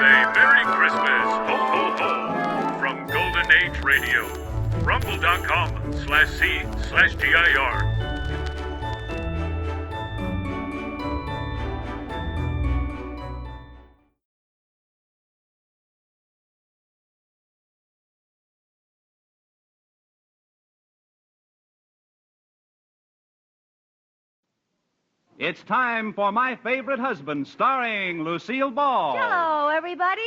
a Merry Christmas, ho, ho, ho, from Golden Age Radio, rumble.com/C/GIR. It's time for My Favorite Husband, starring Lucille Ball. Hello, everybody.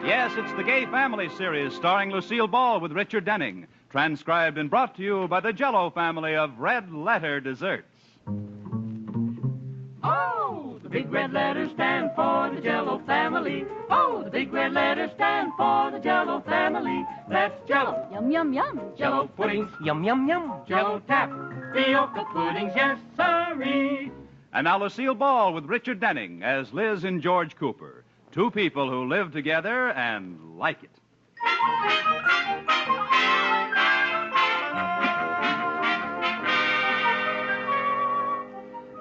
Yes, it's the Gay Family series starring Lucille Ball with Richard Denning, transcribed and brought to you by the Jell-O family of red letter desserts. Oh, the big red letters stand for the Jell-O family. Oh, the big red letters stand for the Jell-O family. That's Jell-O. Yum, yum, yum. Jell-O puddings, yum, yum, yum. Jell-O tapioca puddings, yes, sirree. And now Lucille Ball with Richard Denning as Liz and George Cooper, two people who live together and like it.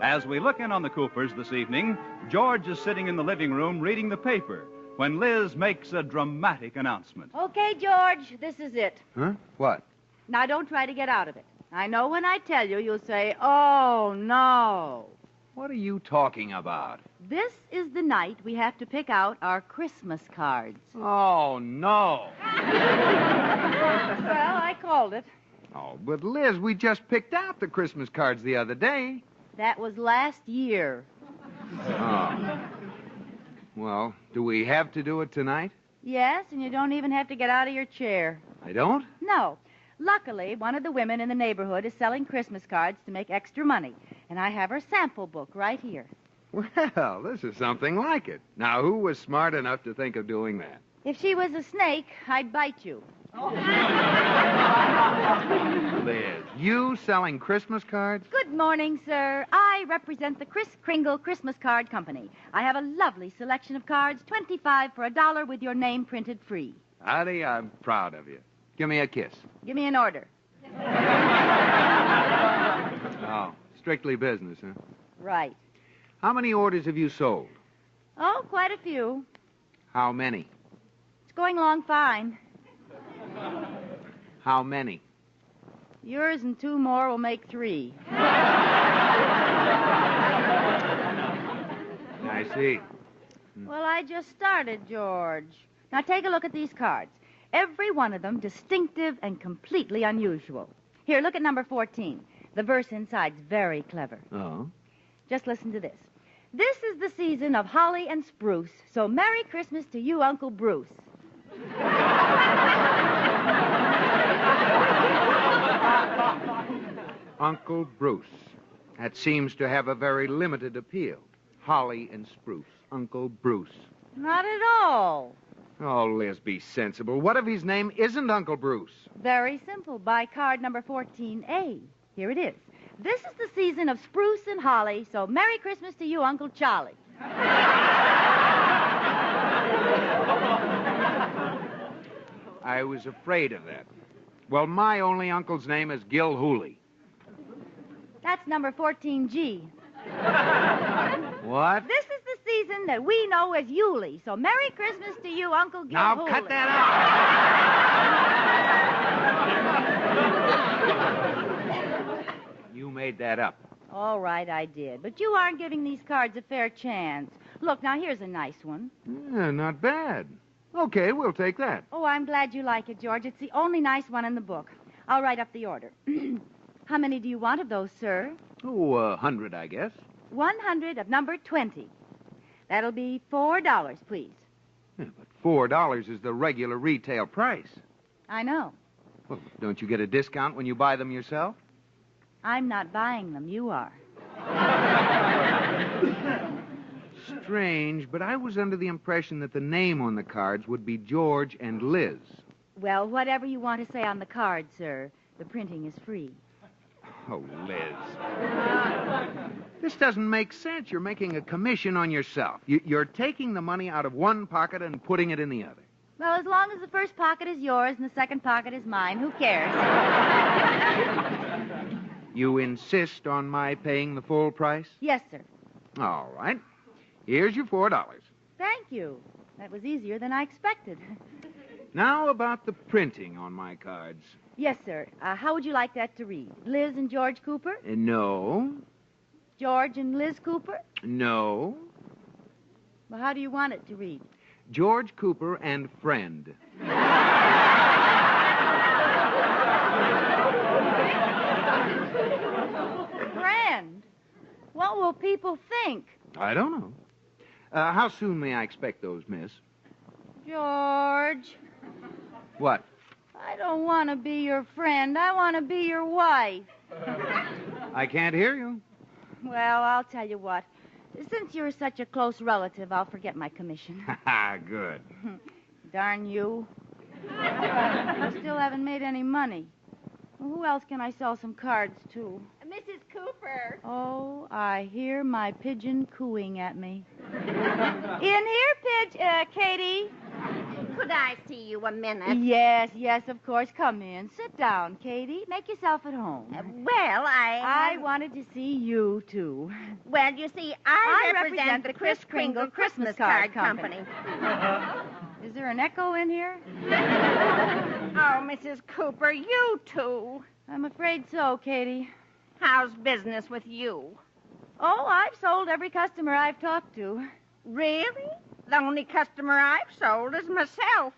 As we look in on the Coopers this evening, George is sitting in the living room reading the paper when Liz makes a dramatic announcement. Okay, George, this is it. Huh? What? Now, don't try to get out of it. I know when I tell you, you'll say, oh, no. What are you talking about? This is the night we have to pick out our Christmas cards. Oh, no. Well, I called it. Oh, but Liz, we just picked out the Christmas cards the other day. That was last year. Oh. Well, do we have to do it tonight? Yes, and you don't even have to get out of your chair. I don't? No. Luckily, one of the women in the neighborhood is selling Christmas cards to make extra money. And I have her sample book right here. Well, this is something like it. Now, who was smart enough to think of doing that? If she was a snake, I'd bite you. Liz, you selling Christmas cards? Good morning, sir. I represent the Kris Kringle Christmas Card Company. I have a lovely selection of cards, 25 for $1 with your name printed free. Addie, I'm proud of you. Give me a kiss. Give me an order. Oh, strictly business, huh? Right. How many orders have you sold? Oh, quite a few. How many? It's going along fine. How many? Yours and two more will make 3. I see. Well, I just started, George. Now take a look at these cards. Every one of them distinctive and completely unusual. Here, look at number 14. The verse inside's very clever. Oh? Just listen to this. This is the season of holly and spruce, so Merry Christmas to you, Uncle Bruce. Uncle Bruce. That seems to have a very limited appeal. Holly and spruce. Uncle Bruce. Not at all. Oh, Liz, be sensible. What if his name isn't Uncle Bruce? Very simple. Buy card number 14A. Here it is. This is the season of spruce and holly, so Merry Christmas to you, Uncle Charlie. I was afraid of that. Well, my only uncle's name is Gil Hooley. That's number 14G. What? This is the season that we know as Yulee, so Merry Christmas to you, Uncle Gil Now, Hooley. cut that out. You made that up. All right, I did. But you aren't giving these cards a fair chance. Look, now, here's a nice one. Yeah, not bad. Okay, we'll take that. Oh, I'm glad you like it, George. It's the only nice one in the book. I'll write up the order. How many do you want of those, sir? Oh, 100, I guess. 100 of number 20. That'll be $4, please. Yeah, but $4 is the regular retail price. I know. Well, don't you get a discount when you buy them yourself? I'm not buying them. You are. Strange, but I was under the impression that the name on the cards would be George and Liz. Well, whatever you want to say on the card, sir. The printing is free. Oh, Liz. This doesn't make sense. You're making a commission on yourself. You're taking the money out of one pocket and putting it in the other. Well, as long as the first pocket is yours and the second pocket is mine, who cares? You insist on my paying the full price? Yes, sir. All right. Here's your $4. Thank you. That was easier than I expected. Now about the printing on my cards. Yes, sir. How would you like that to read? Liz and George Cooper? No. George and Liz Cooper? No. Well, how do you want it to read? George Cooper and friend. Friend? What will people think? I don't know. How soon may I expect those, miss? George, What? I don't want to be your friend. I want to be your wife. I can't hear you. Well, I'll tell you what. Since you're such a close relative, I'll forget my commission. Good. Darn you. I still haven't made any money. Well, who else can I sell some cards to? Mrs. Cooper. Oh, I hear my pigeon cooing at me. In here, Katie. Could I see you a minute? Yes, of course. Come in. Sit down, Katie. Make yourself at home. Well, I wanted to see you, too. Well, you see, I represent the Kris Kringle Christmas Card Company. Is there an echo in here? Oh, Mrs. Cooper, you too. I'm afraid so, Katie. How's business with you? Oh, I've sold every customer I've talked to. Really? The only customer I've sold is myself.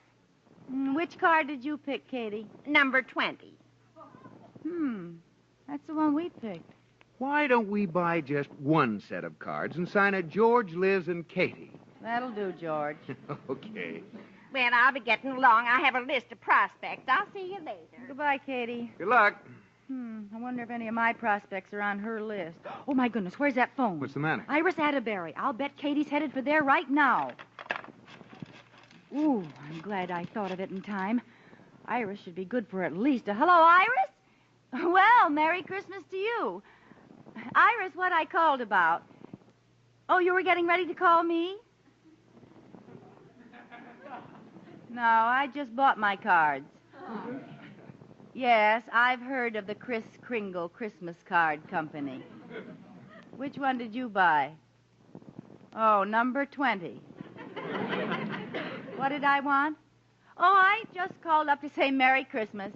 Which card did you pick, Katie? Number 20. That's the one we picked. Why don't we buy just one set of cards and sign it George, Liz, and Katie? That'll do, George. Okay. Well, I'll be getting along. I have a list of prospects. I'll see you later. Goodbye, Katie. Good luck. I wonder if any of my prospects are on her list. Oh, my goodness, where's that phone? What's the matter? Iris Atterbury. I'll bet Katie's headed for there right now. Ooh, I'm glad I thought of it in time. Iris should be good for at least a... Hello, Iris? Well, Merry Christmas to you. Iris, what I called about. Oh, you were getting ready to call me? No, I just bought my cards. Yes, I've heard of the Kris Kringle Christmas Card Company. Which one did you buy? Oh, number 20. What did I want? Oh, I just called up to say Merry Christmas.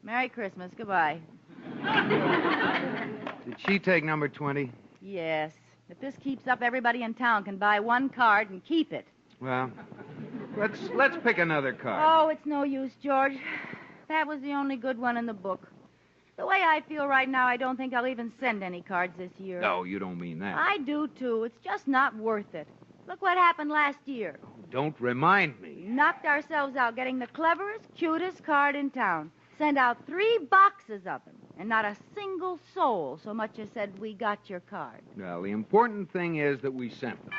Merry Christmas. Goodbye. Did she take number 20? Yes. If this keeps up, everybody in town can buy one card and keep it. Well, let's pick another card. Oh, it's no use, George. That was the only good one in the book. The way I feel right now, I don't think I'll even send any cards this year. No, you don't mean that. I do, too. It's just not worth it. Look what happened last year. Don't remind We me. knocked ourselves out getting the cleverest, cutest card in town. Sent out 3 boxes of them, and not a single soul so much as said, we got your card. Well, the important thing is that we sent them.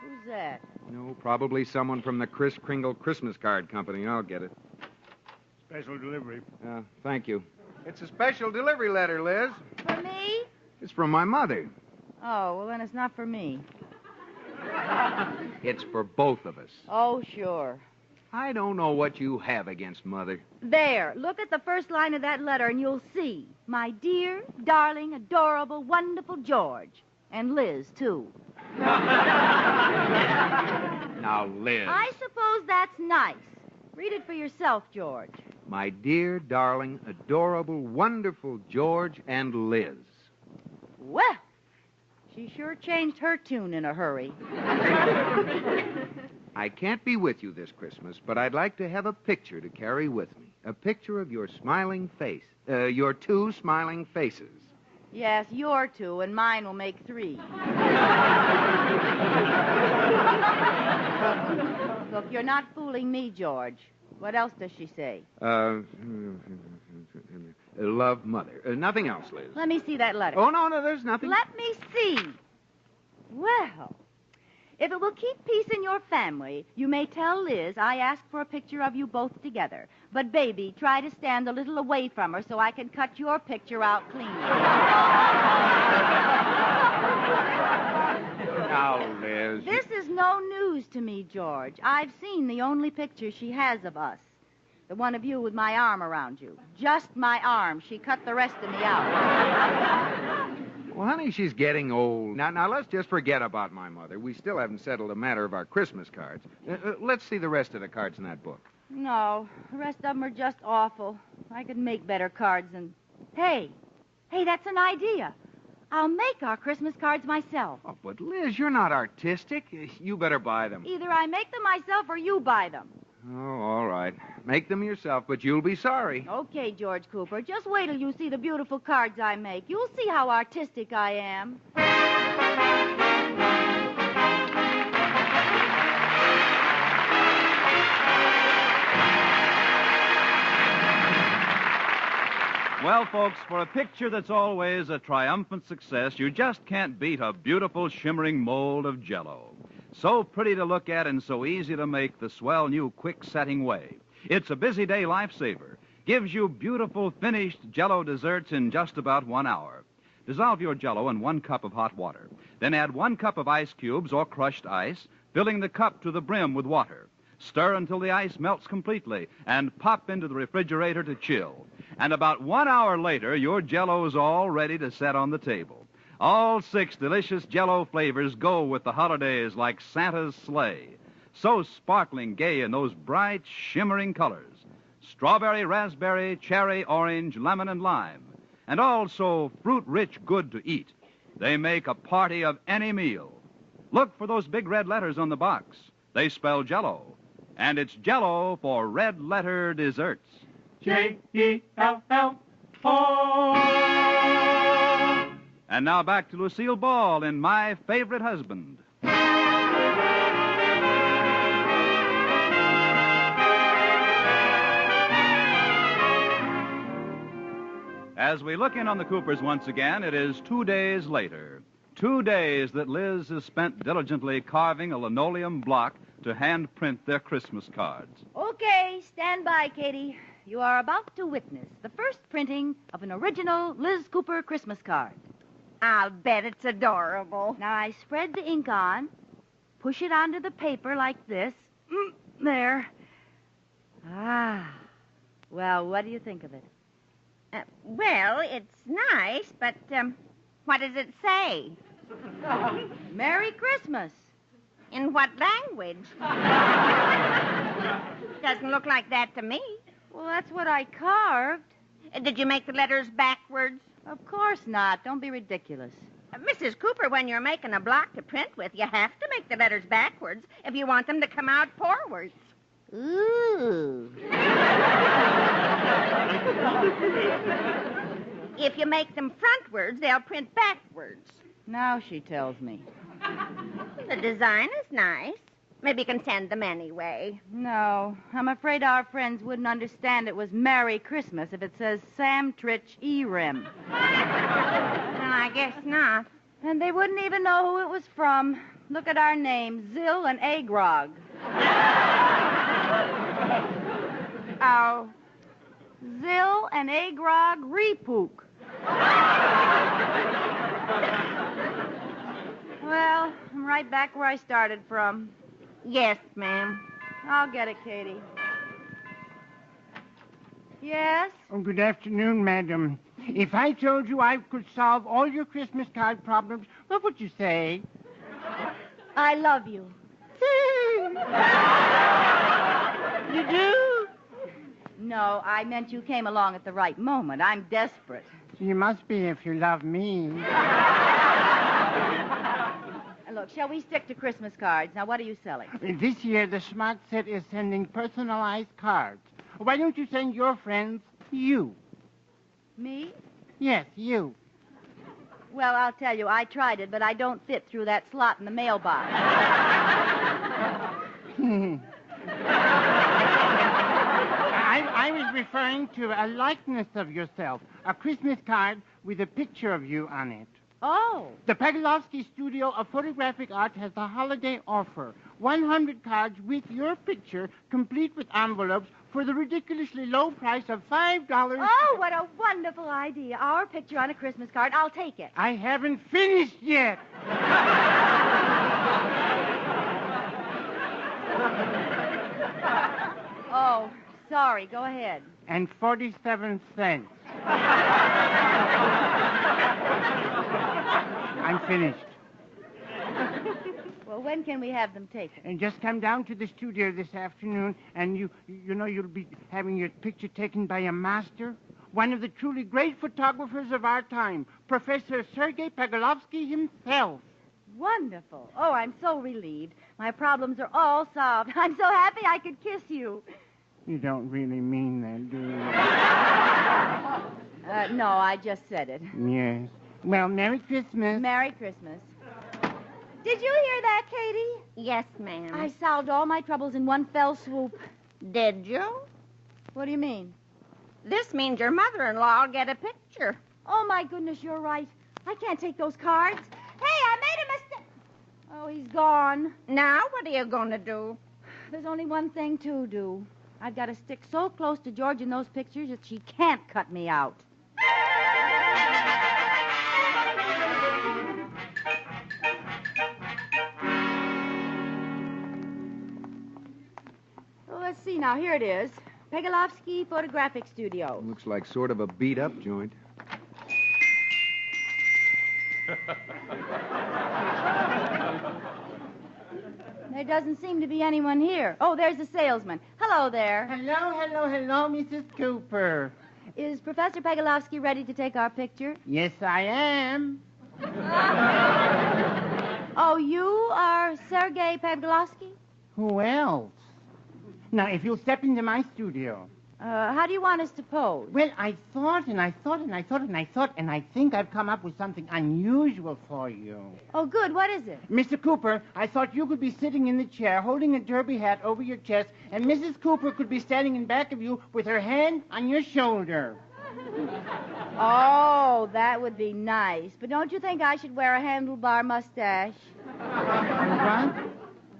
Who's that? No, probably someone from the Kris Kringle Christmas Card Company. I'll get it. Special delivery. Thank you. It's a special delivery letter, Liz. For me? It's from my mother. Oh, well, then it's not for me. It's for both of us. Oh, sure. I don't know what you have against Mother. There. Look at the first line of that letter, and you'll see. My dear, darling, adorable, wonderful George. And Liz, too. Now, Liz. I suppose that's nice. Read it for yourself, George. My dear, darling, adorable, wonderful George and Liz. Well, she sure changed her tune in a hurry. I can't be with you this Christmas, but I'd like to have a picture to carry with me. A picture of your smiling face. Your 2 smiling faces. Yes, your 2, and mine will make 3. Look, you're not fooling me, George. What else does she say? Love, Mother. Nothing else, Liz. Let me see that letter. Oh, no, there's nothing. Let me see. Well, if it will keep peace in your family, you may tell Liz I asked for a picture of you both together. But, baby, try to stand a little away from her so I can cut your picture out clean. Now, Liz. This is no news to me, George. I've seen the only picture she has of us. The one of you with my arm around you. Just my arm. She cut the rest of me out. Well, honey, she's getting old. Now, let's just forget about my mother. We still haven't settled the matter of our Christmas cards. Let's see the rest of the cards in that book. No, the rest of them are just awful. I could make better cards than... Hey, that's an idea. I'll make our Christmas cards myself. Oh, but Liz, you're not artistic. You better buy them. Either I make them myself or you buy them. Oh, all right. Make them yourself, but you'll be sorry. Okay, George Cooper. Just wait till you see the beautiful cards I make. You'll see how artistic I am. Well, folks, for a picture that's always a triumphant success, you just can't beat a beautiful, shimmering mold of Jell-O. So pretty to look at and so easy to make the swell new quick-setting way. It's a busy day lifesaver. Gives you beautiful, finished Jell-O desserts in just about 1 hour. Dissolve your Jell-O in 1 cup of hot water. Then add 1 cup of ice cubes or crushed ice, filling the cup to the brim with water. Stir until the ice melts completely and pop into the refrigerator to chill. And about 1 hour later, your Jell-O's all ready to set on the table. All 6 delicious Jell-O flavors go with the holidays like Santa's sleigh. So sparkling gay in those bright, shimmering colors. Strawberry, raspberry, cherry, orange, lemon, and lime. And also fruit-rich good to eat. They make a party of any meal. Look for those big red letters on the box. They spell Jell-O. And it's Jell-O for red letter desserts. Jell-O. And now back to Lucille Ball in My Favorite Husband. As we look in on the Coopers once again, it is 2 days later. 2 days that Liz has spent diligently carving a linoleum block to hand print their Christmas cards. Okay, stand by, Katie. You are about to witness the first printing of an original Liz Cooper Christmas card. I'll bet it's adorable. Now, I spread the ink on, push it onto the paper like this. There. Ah. Well, what do you think of it? Well, it's nice, but what does it say? Merry Christmas. In what language? Doesn't look like that to me. Well, that's what I carved. Did you make the letters backwards? Of course not. Don't be ridiculous. Mrs. Cooper, when you're making a block to print with, you have to make the letters backwards if you want them to come out forwards. Ooh. If you make them frontwards, they'll print backwards. Now she tells me. The design is nice. Maybe you can send them anyway. No, I'm afraid our friends wouldn't understand it was Merry Christmas if it says Sam Tritch E-Rim. Well, I guess not. And they wouldn't even know who it was from. Look at our names, Zill and Agrog. Oh. Zill and Agrog Repook. Well, I'm right back where I started from. Yes, ma'am. I'll get it, Katie. Yes? Oh, good afternoon, madam. If I told you I could solve all your Christmas card problems, what would you say? I love you. You do? No, I meant you came along at the right moment. I'm desperate. You must be if you love me. Look, shall we stick to Christmas cards? Now, what are you selling? This year, the Smart Set is sending personalized cards. Why don't you send your friends you? Me? Yes, you. Well, I'll tell you, I tried it, but I don't fit through that slot in the mailbox. I was referring to a likeness of yourself, a Christmas card with a picture of you on it. Oh. The Paglovsky Studio of Photographic Art has a holiday offer. 100 cards with your picture, complete with envelopes, for the ridiculously low price of $5. Oh, what a wonderful idea. Our picture on a Christmas card. I'll take it. I haven't finished yet. Oh, sorry. Go ahead. And 47 cents. I'm finished. Well, when can we have them taken? And just come down to the studio this afternoon, and you'll be having your picture taken by a master, one of the truly great photographers of our time, Professor Sergei Pavlovsky himself. Wonderful. Oh, I'm so relieved. My problems are all solved. I'm so happy I could kiss you. You don't really mean that, do you? No, I just said it. Yes. Well, Merry Christmas. Merry Christmas. Did you hear that, Katie? Yes, ma'am. I solved all my troubles in one fell swoop. Did you? What do you mean? This means your mother-in-law will get a picture. Oh, my goodness, you're right. I can't take those cards. Hey, I made a mistake. Oh, he's gone. Now, what are you going to do? There's only one thing to do. I've got to stick so close to George in those pictures that she can't cut me out. Well, let's see now. Here it is. Pegalovsky Photographic Studio. Looks like sort of a beat-up joint. There doesn't seem to be anyone here. Oh, there's the salesman. Hello there. Hello, Mrs. Cooper. Is Professor Pegalovsky ready to take our picture? Yes, I am. Oh, you are Sergei Pegalovsky? Who else? Now, if you'll step into my studio. How do you want us to pose? Well, I thought, and I think I've come up with something unusual for you. Oh, good. What is it? Mr. Cooper, I thought you could be sitting in the chair holding a derby hat over your chest, and Mrs. Cooper could be standing in back of you with her hand on your shoulder. Oh, that would be nice. But don't you think I should wear a handlebar mustache? What?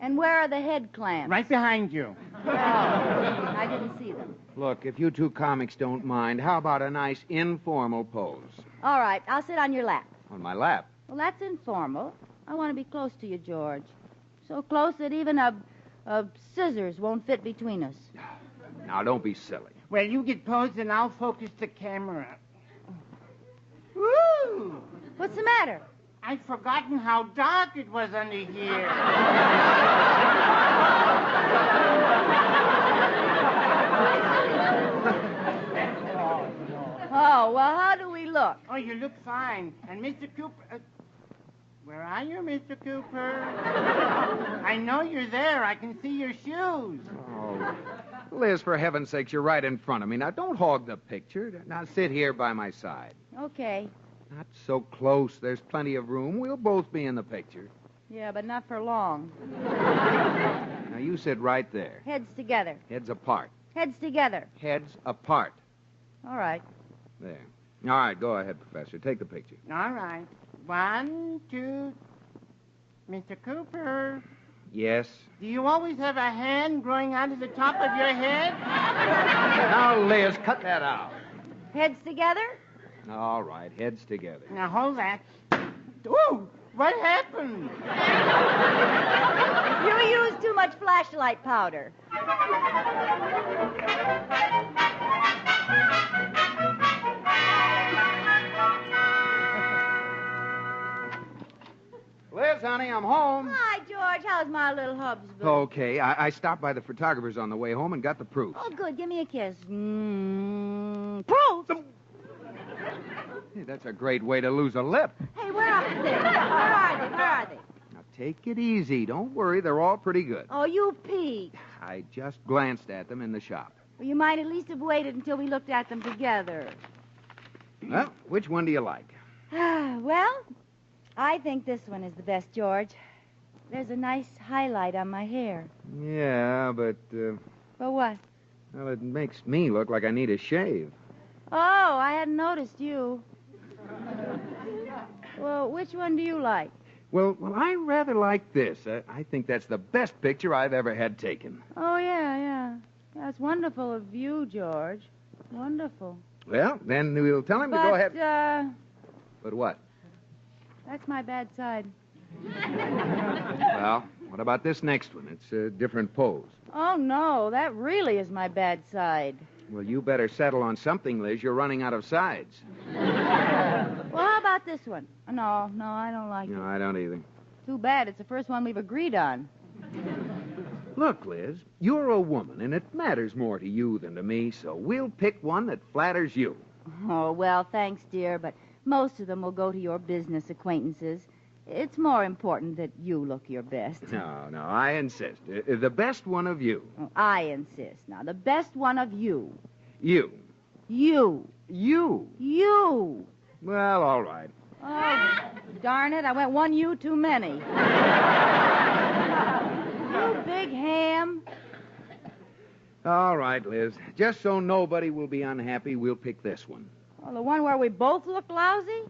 And where are the head clamps? Right behind you. Oh, I didn't see them. Look, if you two comics don't mind, how about a nice informal pose? All right, I'll sit on your lap. On my lap. Well, that's informal. I want to be close to you, George. So close that even a scissors won't fit between us. Now, don't be silly. Well, you get posed and I'll focus the camera. Woo! What's the matter? I'd forgotten how dark it was under here. Oh, well, how do we look? Oh, you look fine. And Mr. Cooper... where are you, Mr. Cooper? I know you're there. I can see your shoes. Oh, Liz, for heaven's sakes, you're right in front of me. Now, don't hog the picture. Now, sit here by my side. Okay. Not so close. There's plenty of room. We'll both be in the picture. Yeah, but not for long. Now, you sit right there. Heads together. Heads apart. Heads together. Heads apart. All right. There. All right, go ahead, Professor. Take the picture. All right. 1, 2... Mr. Cooper, Yes. do you always have a hand growing out of the top of your head? Now, Liz, cut that out. Heads together? All right, heads together. Now, hold that. Ooh, what happened? You used too much flashlight powder. Liz, honey, I'm home. Hi, George. How's my little hubsband? Okay, I stopped by the photographers on the way home and got the proofs. Oh, good. Give me a kiss. Proof. Hey, that's a great way to lose a lip. Hey, where are they? Where are they? Now, take it easy. Don't worry. They're all pretty good. Oh, you peeked. I just glanced at them in the shop. Well, you might at least have waited until we looked at them together. Well, which one do you like? Well, I think this one is the best, George. There's a nice highlight on my hair. Yeah, but, For what? well, it makes me look like I need a shave. Oh, I hadn't noticed you. Well, which one do you like? Well, I rather like this. I think that's the best picture I've ever had taken. Oh, yeah. That's wonderful of you, George. Wonderful. Well, then we'll tell him to go ahead. But, But what? that's my bad side. Well, What about this next one? It's a different pose. Oh, no, that really is my bad side. Well, you better settle on something, Liz. You're running out of sides. Well, how about this one? No, I don't like No, it. I don't either. Too bad. It's the first one we've agreed on. Look, Liz, you're a woman, and it matters more to you than to me, so we'll pick one that flatters you. Oh, well, thanks, dear, but most of them will go to your business acquaintances. It's more important that you look your best. No, I insist. The best one of you. Oh, I insist. Now, the best one of you. You. You. You. Well, all right. Oh, darn it. I went one you too many. You big ham. All right, Liz. Just so nobody will be unhappy, we'll pick this one. Well, the one where we both look lousy?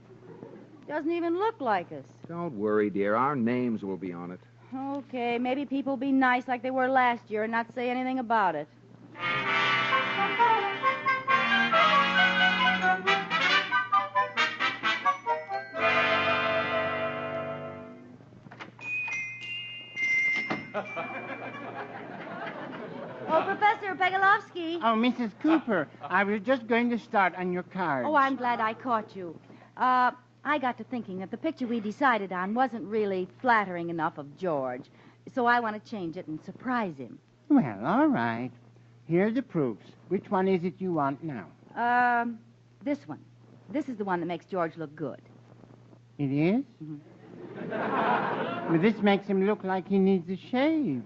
Doesn't even look like us. Don't worry, dear. Our names will be on it. Okay, maybe people will be nice like they were last year and not say anything about it. Oh, Professor Pegalovsky. Oh, Mrs. Cooper, I was just going to start on your card. Oh, I'm glad I caught you. I got to thinking that the picture we decided on wasn't really flattering enough of George, so I want to change it and surprise him. Well, all right. Here are the proofs. Which one is it you want now? This one. This is the one that makes George look good. It is? Well, this makes him look like he needs a shave.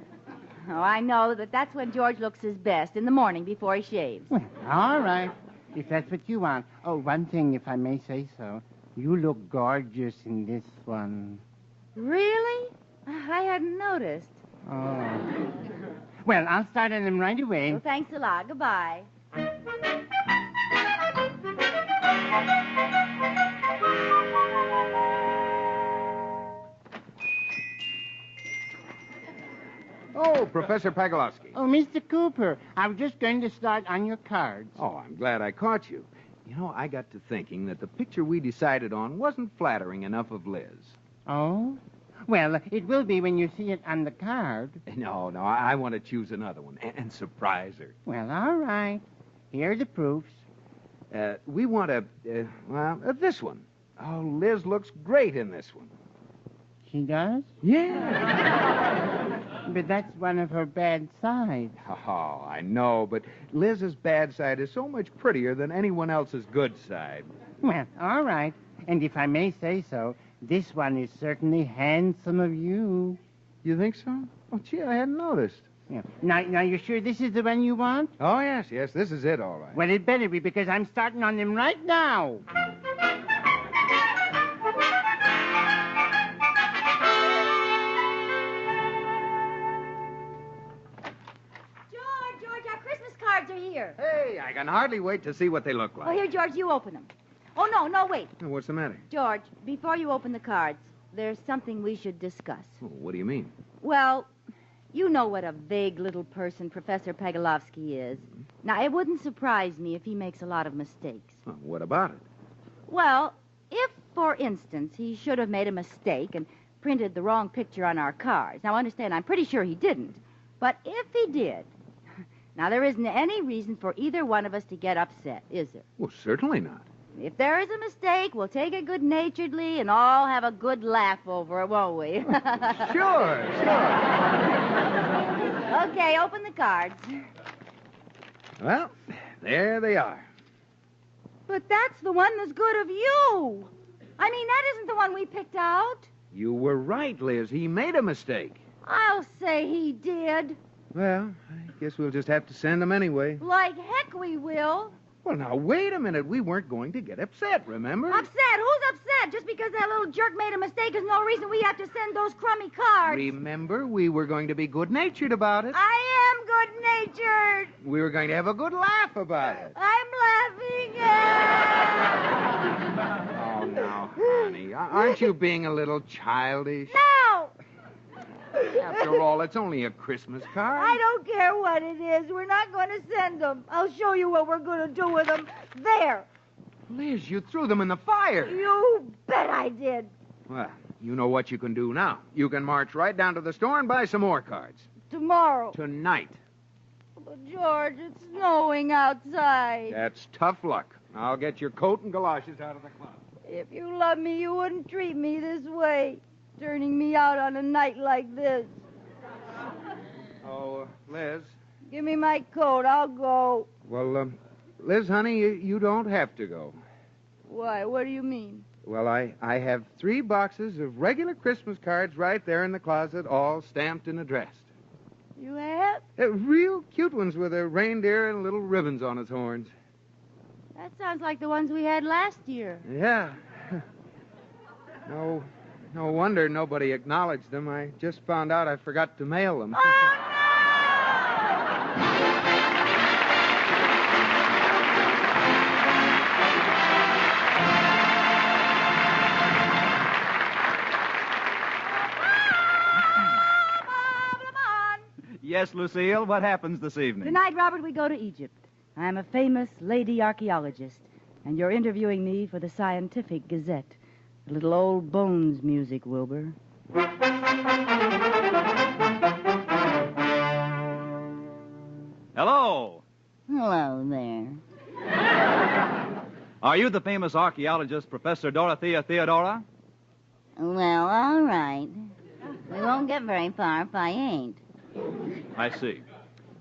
Oh, I know that's when George looks his best, in the morning before he shaves. Well, all right. If that's what you want. Oh, one thing, if I may say so. You look gorgeous in this one. Really? I hadn't noticed. Oh. Well, I'll start on them right away. Well, thanks a lot. Goodbye. Oh, Professor Pagolowski. Oh, Mr. Cooper, I was just going to start on your cards. Oh, I'm glad I caught you. You know, I got to thinking that the picture we decided on wasn't flattering enough of Liz. Oh? Well, it will be when you see it on the card. No, I want to choose another one and surprise her. Well, all right. Here are the proofs. We want this one. Oh, Liz looks great in this one. She does? Yeah. But that's one of her bad sides. Oh, I know, but Liz's bad side is so much prettier than anyone else's good side. Well, all right. And if I may say so, this one is certainly handsome of you. You think so? Oh, gee, I hadn't noticed. Yeah. Now, you're sure this is the one you want? Oh, yes, this is it, all right. Well, it better be, because I'm starting on them right now. George, our Christmas cards are here. Hey, I can hardly wait to see what they look Oh, like. here, George, you open them. Oh, no, wait. What's the matter? George, before you open the cards, there's something we should discuss. Oh, what do you mean? Well, you know what a vague little person Professor Pagolowsky is. Now, it wouldn't surprise me if he makes a lot of mistakes. Oh, what about it? Well, if, for instance, he should have made a mistake and printed the wrong picture on our cards. Now, understand, I'm pretty sure he didn't. But if he did, now, there isn't any reason for either one of us to get upset, is there? Well, certainly not. If there is a mistake, we'll take it good-naturedly and all have a good laugh over it, won't we? Sure. Okay, open the cards. Well, there they are. But that's the one that's good of you. I mean, that isn't the one we picked out. You were right, Liz. He made a mistake. I'll say he did. Well, I guess we'll just have to send them anyway. Like heck we will. Well, now, wait a minute. We weren't going to get upset, remember? Upset? Who's upset? Just because that little jerk made a mistake is no reason we have to send those crummy cards. Remember, we were going to be good-natured about it. I am good-natured. We were going to have a good laugh about it. I'm laughing. Oh, now, honey, aren't you being a little childish? No! After all, it's only a Christmas card. I don't care what it is. We're not going to send them. I'll show you what we're going to do with them. There. Liz, you threw them in the fire. You bet I did. Well, You know what you can do now. You can march right down to the store and buy some more cards. Tomorrow. Tonight. But, George, it's snowing outside. That's tough luck. I'll get your coat and galoshes out of the closet. If you loved me, you wouldn't treat me this way, turning me out on a night like this. Oh, Liz. Give me my coat. I'll go. Well, Liz, honey, you don't have to go. Why? What do you mean? Well, I have 3 boxes of regular Christmas cards right there in the closet, all stamped and addressed. You have? Real cute ones with a reindeer and little ribbons on its horns. That sounds like the ones we had last year. Yeah. No wonder nobody acknowledged them. I just found out I forgot to mail them. Yes, Lucille, what happens this evening? Tonight, Robert, we go to Egypt. I'm a famous lady archaeologist, and you're interviewing me for the Scientific Gazette. A little old bones music, Wilbur. Hello. Hello there. Are you the famous archaeologist, Professor Dorothea Theodora? Well, all right. We won't get very far if I ain't. I see.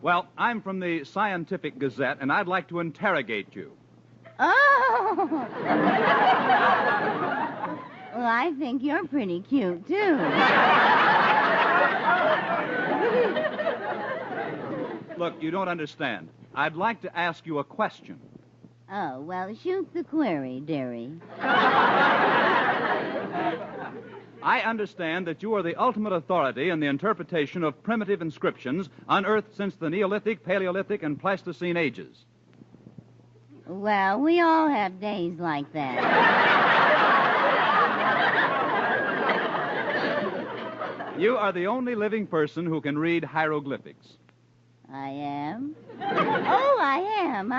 Well, I'm from the Scientific Gazette, and I'd like to interrogate you. Oh! Well, I think you're pretty cute, too. Look, you don't understand. I'd like to ask you a question. Oh, well, shoot the query, dearie. I understand that you are the ultimate authority in the interpretation of primitive inscriptions unearthed since the Neolithic, Paleolithic, and Pleistocene ages. Well, we all have days like that. You are the only living person who can read hieroglyphics. I am? Oh, I am,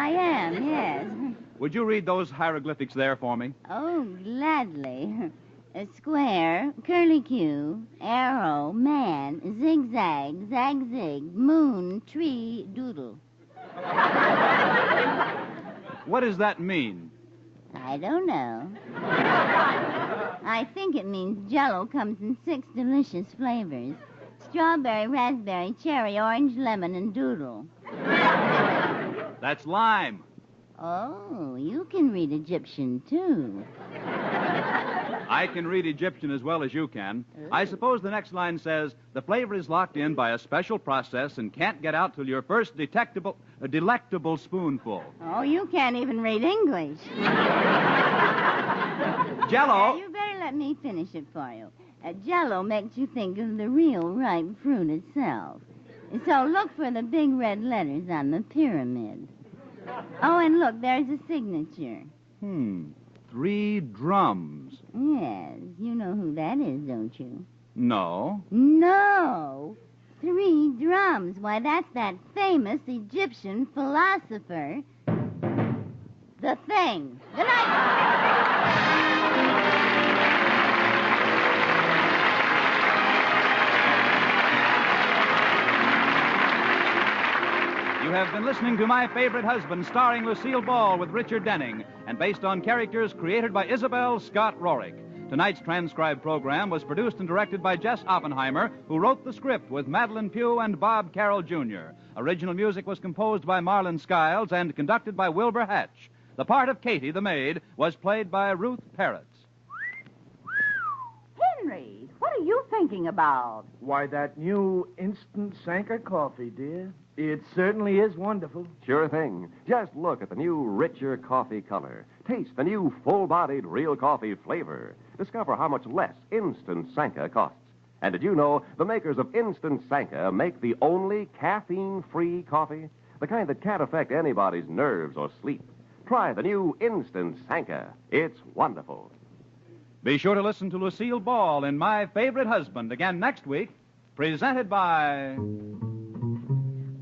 yes. Would you read those hieroglyphics there for me? Oh, gladly. A square, curlicue, arrow, man, zigzag, zag-zig, moon, tree, doodle. What does that mean? I don't know. I think it means Jell-O comes in 6 delicious flavors. Strawberry, raspberry, cherry, orange, lemon, and doodle. That's lime. Oh, you can read Egyptian, too. I can read Egyptian as well as you can. I suppose the next line says, the flavor is locked in by a special process and can't get out till your first delectable spoonful. Oh, you can't even read English. Jell-O. You better let me finish it for you. Jell-O makes you think of the real ripe fruit itself. So look for the big red letters on the pyramid. Oh, and look, there's a signature. 3 drums. Yes, you know who that is, don't you? No. No. 3 drums. Why, that's that famous Egyptian philosopher, the Thing. Good night. You have been listening to My Favorite Husband, starring Lucille Ball with Richard Denning, and based on characters created by Isabel Scott Rorick. Tonight's transcribed program was produced and directed by Jess Oppenheimer, who wrote the script with Madeline Pugh and Bob Carroll, Jr. Original music was composed by Marlon Skiles and conducted by Wilbur Hatch. The part of Katie, the maid, was played by Ruth Parrott. Henry, what are you thinking about? Why, that new instant Sanker coffee, dear. It certainly is wonderful. Sure thing. Just look at the new richer coffee color. Taste the new full-bodied real coffee flavor. Discover how much less instant Sanka costs. And did you know the makers of Instant Sanka make the only caffeine-free coffee? The kind that can't affect anybody's nerves or sleep. Try the new Instant Sanka. It's wonderful. Be sure to listen to Lucille Ball in My Favorite Husband again next week, presented by...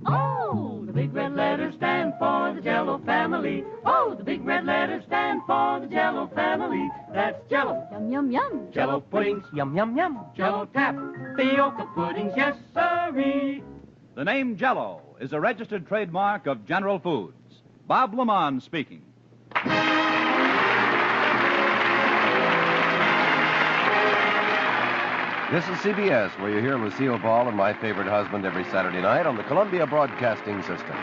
Oh, the big red letters stand for the Jell-O family. Oh, the big red letters stand for the Jell-O family. That's Jell-O, Yum, yum, yum. Jello puddings, yum, yum, yum. Jello tapioca puddings, yes, sirree. The name Jell-O is a registered trademark of General Foods. Bob Lamont speaking. This is CBS, where you hear Lucille Ball and My Favorite Husband every Saturday night on the Columbia Broadcasting System.